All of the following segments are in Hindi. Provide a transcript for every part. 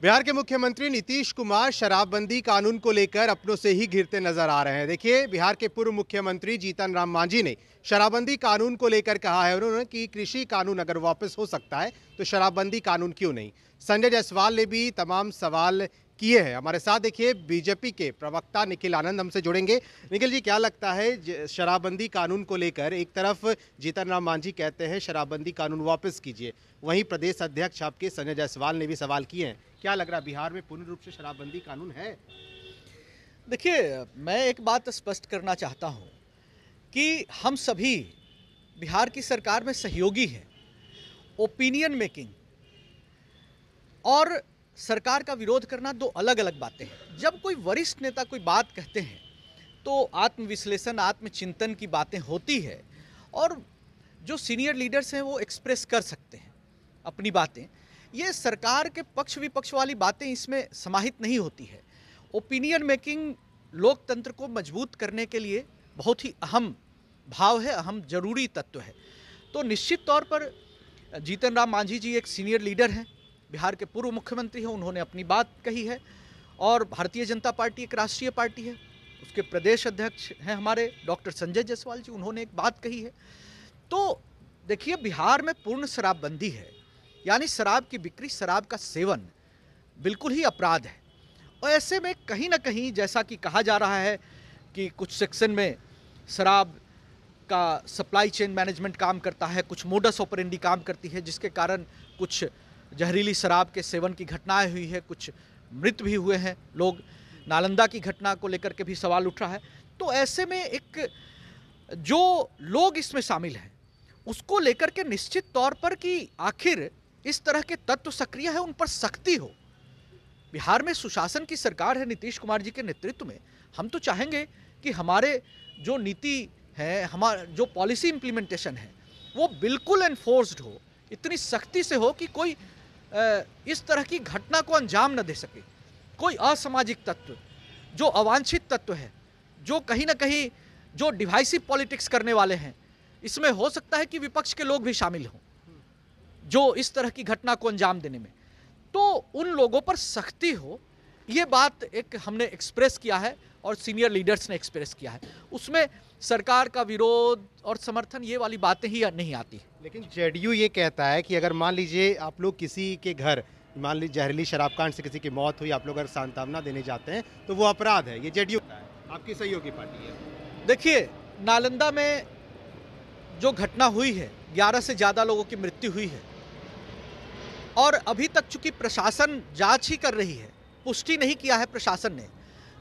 बिहार के मुख्यमंत्री नीतीश कुमार शराबबंदी कानून को लेकर अपनों से ही घिरते नजर आ रहे हैं। देखिए, बिहार के पूर्व मुख्यमंत्री जीतन राम मांझी ने शराबबंदी कानून को लेकर कहा है उन्होंने कि कृषि कानून अगर वापस हो सकता है तो शराबबंदी कानून क्यों नहीं। संजय जायसवाल ने भी तमाम सवाल किए हैं। हमारे साथ देखिए बीजेपी के प्रवक्ता निखिल आनंद हमसे जुड़ेंगे। निखिल जी, क्या लगता है शराबबंदी कानून को लेकर एक तरफ जीतन राम मांझी कहते हैं शराबबंदी कानून वापस कीजिए, वहीं प्रदेश अध्यक्ष आपके संजय जायसवाल ने भी सवाल किए हैं। क्या लग रहा है बिहार में पूर्ण रूप से शराबबंदी कानून है? देखिए, मैं एक बात स्पष्ट करना चाहता हूं कि हम सभी बिहार की सरकार में सहयोगी हैं। ओपिनियन मेकिंग और सरकार का विरोध करना दो अलग अलग बातें हैं। जब कोई वरिष्ठ नेता कोई बात कहते हैं तो आत्मविश्लेषण, आत्मचिंतन की बातें होती है और जो सीनियर लीडर्स हैं वो एक्सप्रेस कर सकते हैं अपनी बातें। ये सरकार के पक्ष विपक्ष वाली बातें इसमें समाहित नहीं होती है। ओपिनियन मेकिंग लोकतंत्र को मजबूत करने के लिए बहुत ही अहम भाव है, अहम जरूरी तत्व है। तो निश्चित तौर पर जीतन राम मांझी जी एक सीनियर लीडर हैं, बिहार के पूर्व मुख्यमंत्री हैं, उन्होंने अपनी बात कही है और भारतीय जनता पार्टी एक राष्ट्रीय पार्टी है, उसके प्रदेश अध्यक्ष हैं हमारे डॉक्टर संजय जायसवाल जी, उन्होंने एक बात कही है। तो देखिए, बिहार में पूर्ण शराबबंदी है, यानी शराब की बिक्री, शराब का सेवन बिल्कुल ही अपराध है। और ऐसे में कहीं ना कहीं जैसा कि कहा जा रहा है कि कुछ सेक्शन में शराब का सप्लाई चेन मैनेजमेंट काम करता है, कुछ मोडस ऑपरेंडी काम करती है, जिसके कारण कुछ जहरीली शराब के सेवन की घटनाएं हुई है, कुछ मृत भी हुए हैं लोग। नालंदा की घटना को लेकर के भी सवाल उठ रहा है। तो ऐसे में एक जो लोग इसमें शामिल हैं उसको लेकर के निश्चित तौर पर कि आखिर इस तरह के तत्व सक्रिय है, उन पर सख्ती हो। बिहार में सुशासन की सरकार है नीतीश कुमार जी के नेतृत्व में। हम तो चाहेंगे कि हमारे जो नीति है, हमारा जो पॉलिसी इंप्लीमेंटेशन है, वो बिल्कुल एनफोर्स्ड हो, इतनी सख्ती से हो कि कोई इस तरह की घटना को अंजाम न दे सके। कोई असामाजिक तत्व, जो अवांछित तत्व है, जो कहीं ना कहीं जो डिवाइसिव पॉलिटिक्स करने वाले हैं, इसमें हो सकता है कि विपक्ष के लोग भी शामिल हों जो इस तरह की घटना को अंजाम देने में, तो उन लोगों पर सख्ती हो। ये बात एक हमने एक्सप्रेस किया है और सीनियर लीडर्स ने एक्सप्रेस किया है। उसमें सरकार का विरोध और समर्थन ये वाली बातें ही नहीं आती। लेकिन जेडीयू ये कहता है कि अगर मान लीजिए आप लोग किसी के घर, मान लीजिए जहरीली शराब कांड से किसी की मौत हुई, आप लोग अगर सांत्वना देने जाते हैं तो वो अपराध है। ये जेडीयू का है, आपकी सहयोगी पार्टी है। देखिए, नालंदा में जो घटना हुई है, 11 से ज़्यादा लोगों की मृत्यु हुई है और अभी तक चूंकि प्रशासन जांच ही कर रही है, पुष्टि नहीं किया है प्रशासन ने,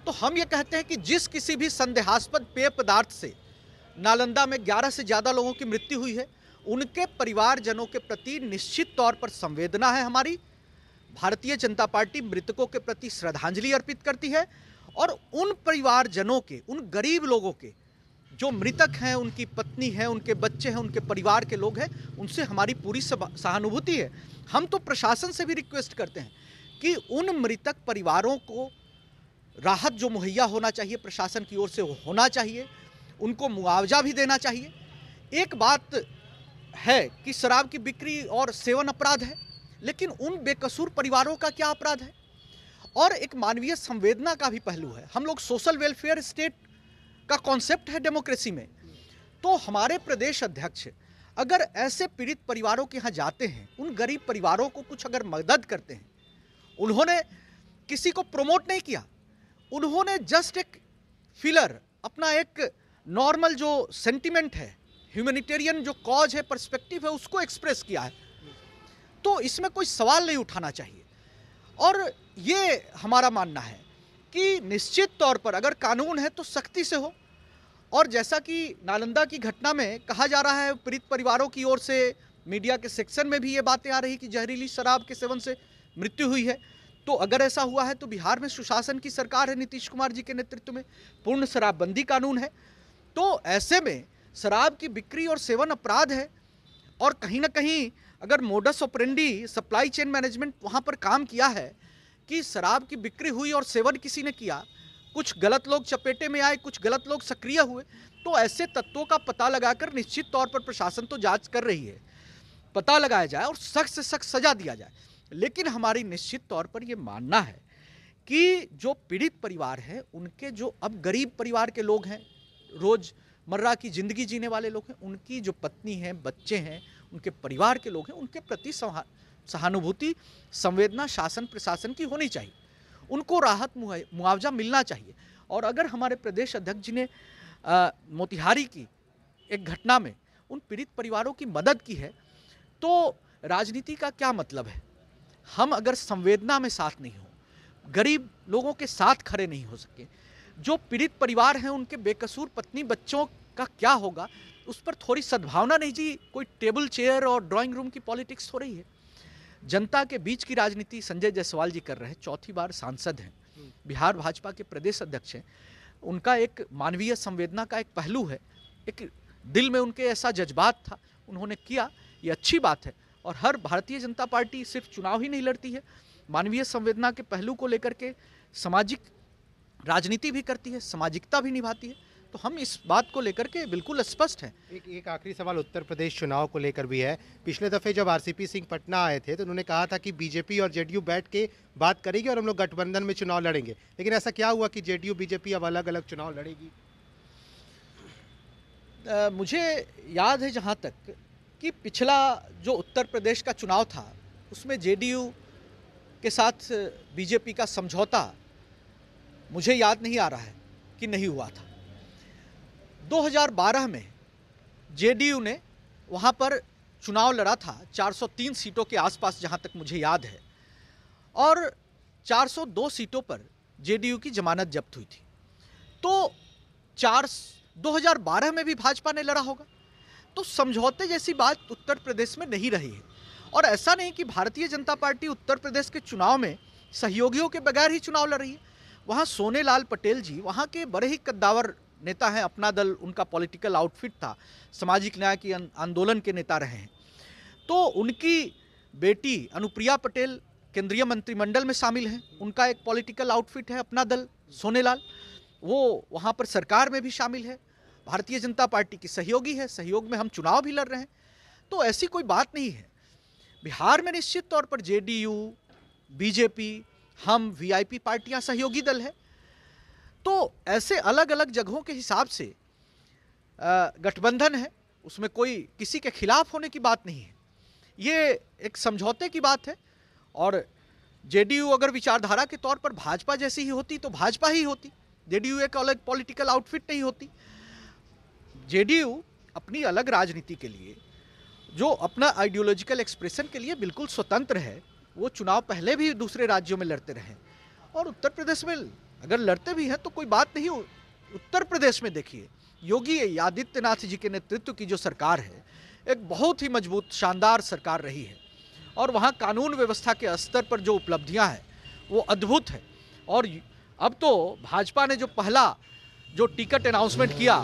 तो हम ये कहते हैं कि जिस किसी भी संदेहास्पद पेय पदार्थ से नालंदा में 11 से ज़्यादा लोगों की मृत्यु हुई है, उनके परिवारजनों के प्रति निश्चित तौर पर संवेदना है हमारी। भारतीय जनता पार्टी मृतकों के प्रति श्रद्धांजलि अर्पित करती है और उन परिवारजनों के, उन गरीब लोगों के जो मृतक हैं, उनकी पत्नी है, उनके बच्चे हैं, उनके परिवार के लोग हैं, उनसे हमारी पूरी सहानुभूति है। हम तो प्रशासन से भी रिक्वेस्ट करते हैं कि उन मृतक परिवारों को राहत जो मुहैया होना चाहिए प्रशासन की ओर से वो होना चाहिए, उनको मुआवजा भी देना चाहिए। एक बात है कि शराब की बिक्री और सेवन अपराध है, लेकिन उन बेकसूर परिवारों का क्या अपराध है? और एक मानवीय संवेदना का भी पहलू है। हम लोग सोशल वेलफेयर स्टेट का कॉन्सेप्ट है डेमोक्रेसी में। तो हमारे प्रदेश अध्यक्ष अगर ऐसे पीड़ित परिवारों के यहाँ जाते हैं, उन गरीब परिवारों को कुछ अगर मदद करते हैं, उन्होंने किसी को प्रमोट नहीं किया, उन्होंने जस्ट एक फिलर, अपना एक नॉर्मल जो सेंटिमेंट है, ह्यूमैनिटेरियन जो कॉज है, पर्सपेक्टिव है, उसको एक्सप्रेस किया है। तो इसमें कोई सवाल नहीं उठाना चाहिए। और ये हमारा मानना है कि निश्चित तौर पर अगर कानून है तो सख्ती से हो। और जैसा कि नालंदा की घटना में कहा जा रहा है, पीड़ित परिवारों की ओर से मीडिया के सेक्शन में भी ये बातें आ रही कि जहरीली शराब के सेवन से मृत्यु हुई है। तो अगर ऐसा हुआ है तो बिहार में सुशासन की सरकार है नीतीश कुमार जी के नेतृत्व में, पूर्ण शराबबंदी कानून है। तो ऐसे में शराब की बिक्री और सेवन अपराध है और कहीं ना कहीं अगर modus operandi, supply chain management वहाँ पर काम किया है कि शराब की बिक्री हुई और सेवन किसी ने किया, कुछ गलत लोग चपेटे में आए, कुछ गलत लोग सक्रिय हुए, तो ऐसे तत्वों का पता लगाकर निश्चित तौर पर प्रशासन तो जांच कर रही है, पता लगाया जाए और सख्त से सख्त सजा दिया जाए। लेकिन हमारी निश्चित तौर पर यह मानना है कि जो पीड़ित परिवार हैं, उनके जो अब गरीब परिवार के लोग हैं, रोजमर्रा की जिंदगी जीने वाले लोग हैं, उनकी जो पत्नी हैं, बच्चे हैं, उनके परिवार के लोग हैं, उनके प्रति सहानुभूति, संवेदना शासन प्रशासन की होनी चाहिए। उनको राहत मुआवजा मिलना चाहिए। और अगर हमारे प्रदेश अध्यक्ष जी ने मोतिहारी की एक घटना में उन पीड़ित परिवारों की मदद की है, तो राजनीति का क्या मतलब है? हम अगर संवेदना में साथ नहीं हो, गरीब लोगों के साथ खड़े नहीं हो सके, जो पीड़ित परिवार हैं उनके बेकसूर पत्नी बच्चों का क्या होगा, उस पर थोड़ी सद्भावना नहीं जी। कोई टेबल चेयर और ड्राइंग रूम की पॉलिटिक्स हो रही है। जनता के बीच की राजनीति संजय जायसवाल जी कर रहे हैं, चौथी बार सांसद हैं, बिहार भाजपा के प्रदेश अध्यक्ष हैं। उनका एक मानवीय संवेदना का एक पहलू है, एक दिल में उनके ऐसा जज्बात था, उन्होंने किया, ये अच्छी बात है। और हर भारतीय जनता पार्टी सिर्फ चुनाव ही नहीं लड़ती है, मानवीय संवेदना के पहलू को लेकर के सामाजिक राजनीति भी करती है, सामाजिकता भी निभाती है। तो हम इस बात को लेकर के बिल्कुल स्पष्ट हैं। एक आखिरी सवाल उत्तर प्रदेश चुनाव को लेकर भी है। पिछले दफे जब आरसीपी सिंह पटना आए थे तो उन्होंने कहा था कि बीजेपी और जेडीयू बैठ के बात करेगी और हम लोग गठबंधन में चुनाव लड़ेंगे, लेकिन ऐसा क्या हुआ कि जेडीयू बीजेपी अब अलग अलग चुनाव लड़ेगी? मुझे याद है जहाँ तक कि पिछला जो उत्तर प्रदेश का चुनाव था उसमें जेडीयू के साथ बीजेपी का समझौता मुझे याद नहीं आ रहा है कि नहीं हुआ था। 2012 में जेडीयू ने वहाँ पर चुनाव लड़ा था 403 सीटों के आसपास, जहाँ तक मुझे याद है, और 402 सीटों पर जेडीयू की जमानत जब्त हुई थी। तो 2012 में भी भाजपा ने लड़ा होगा। तो समझौते जैसी बात उत्तर प्रदेश में नहीं रही है। और ऐसा नहीं कि भारतीय जनता पार्टी उत्तर प्रदेश के चुनाव में सहयोगियों के बगैर ही चुनाव लड़ रही है। वहाँ सोनेलाल पटेल जी वहाँ के बड़े ही कद्दावर नेता हैं, अपना दल उनका पॉलिटिकल आउटफिट था, सामाजिक न्याय की आंदोलन के नेता रहे हैं। तो उनकी बेटी अनुप्रिया पटेल केंद्रीय मंत्रिमंडल में शामिल हैं, उनका एक पॉलिटिकल आउटफिट है अपना दल सोनेलाल, वो वहाँ पर सरकार में भी शामिल है, भारतीय जनता पार्टी की सहयोगी है, सहयोग में हम चुनाव भी लड़ रहे हैं। तो ऐसी कोई बात नहीं है। बिहार में निश्चित तौर पर जेडीयू, बीजेपी, हम वीआईपी पार्टियां सहयोगी दल है। तो ऐसे अलग अलग जगहों के हिसाब से गठबंधन है, उसमें कोई किसी के खिलाफ होने की बात नहीं है, ये एक समझौते की बात है। और जेडीयू अगर विचारधारा के तौर पर भाजपा जैसी ही होती तो भाजपा ही होती, जेडीयू एक अलग पॉलिटिकल आउटफिट नहीं होती। जेडीयू अपनी अलग राजनीति के लिए, जो अपना आइडियोलॉजिकल एक्सप्रेशन के लिए बिल्कुल स्वतंत्र है, वो चुनाव पहले भी दूसरे राज्यों में लड़ते रहे और उत्तर प्रदेश में अगर लड़ते भी हैं तो कोई बात नहीं। उत्तर प्रदेश में देखिए, योगी आदित्यनाथ जी के नेतृत्व की जो सरकार है, एक बहुत ही मजबूत शानदार सरकार रही है और वहाँ कानून व्यवस्था के स्तर पर जो उपलब्धियाँ हैं वो अद्भुत है। और अब तो भाजपा ने जो पहला जो टिकट अनाउंसमेंट किया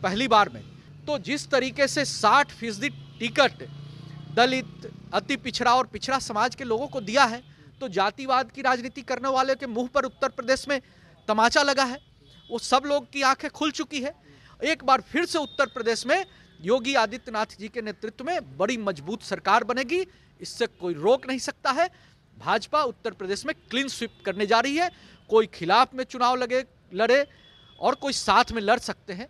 पहली बार में, तो जिस तरीके से 60% टिकट दलित, अति पिछड़ा और पिछड़ा समाज के लोगों को दिया है, तो जातिवाद की राजनीति करने वाले के मुंह पर उत्तर प्रदेश में तमाचा लगा है। वो सब लोग की आंखें खुल चुकी है। एक बार फिर से उत्तर प्रदेश में योगी आदित्यनाथ जी के नेतृत्व में बड़ी मजबूत सरकार बनेगी, इससे कोई रोक नहीं सकता है। भाजपा उत्तर प्रदेश में क्लीन स्वीप करने जा रही है। कोई खिलाफ में चुनाव लड़े और कोई साथ में लड़ सकते हैं,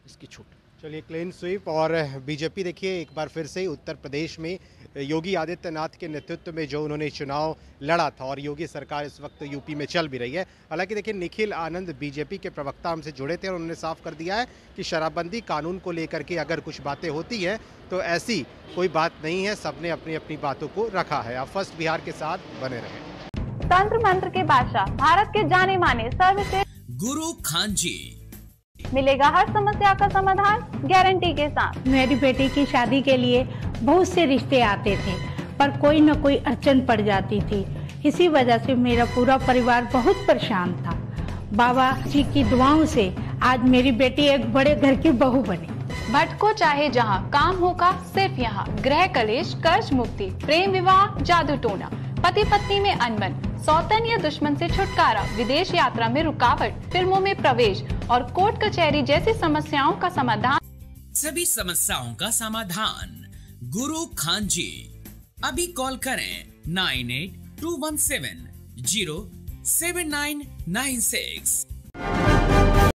इसकी छूट। चलिए, क्लीन स्वीप। और बीजेपी देखिए एक बार फिर से उत्तर प्रदेश में योगी आदित्यनाथ के नेतृत्व में जो उन्होंने चुनाव लड़ा था, और योगी सरकार इस वक्त यूपी में चल भी रही है। हालांकि देखिए, निखिल आनंद बीजेपी के प्रवक्ता हमसे जुड़े थे और उन्होंने साफ कर दिया है कि शराबबंदी कानून को लेकर के अगर कुछ बातें होती हैं तो ऐसी कोई बात नहीं है, सबने अपनी अपनी बातों को रखा है। आप फर्स्ट बिहार के साथ बने रहें। तंत्र मंत्र के बादशाह, भारत के जाने माने सर्वश्रेष्ठ गुरु खान जी, मिलेगा हर समस्या का समाधान गारंटी के साथ। मेरी बेटी की शादी के लिए बहुत से रिश्ते आते थे, पर कोई न कोई अड़चन पड़ जाती थी। इसी वजह से मेरा पूरा परिवार बहुत परेशान था। बाबा जी की दुआओं से आज मेरी बेटी एक बड़े घर की बहू बनी। भटको चाहे जहां, काम होगा सिर्फ यहाँ। गृह कलेश, कर्ज मुक्ति, प्रेम विवाह, जादू टोना, पति पत्नी में अनबन, सौतन या दुश्मन से छुटकारा, विदेश यात्रा में रुकावट, फिल्मों में प्रवेश और कोर्ट कचहरी जैसी समस्याओं का समाधान। सभी समस्याओं का समाधान गुरु खान जी। अभी कॉल करें 9821707996।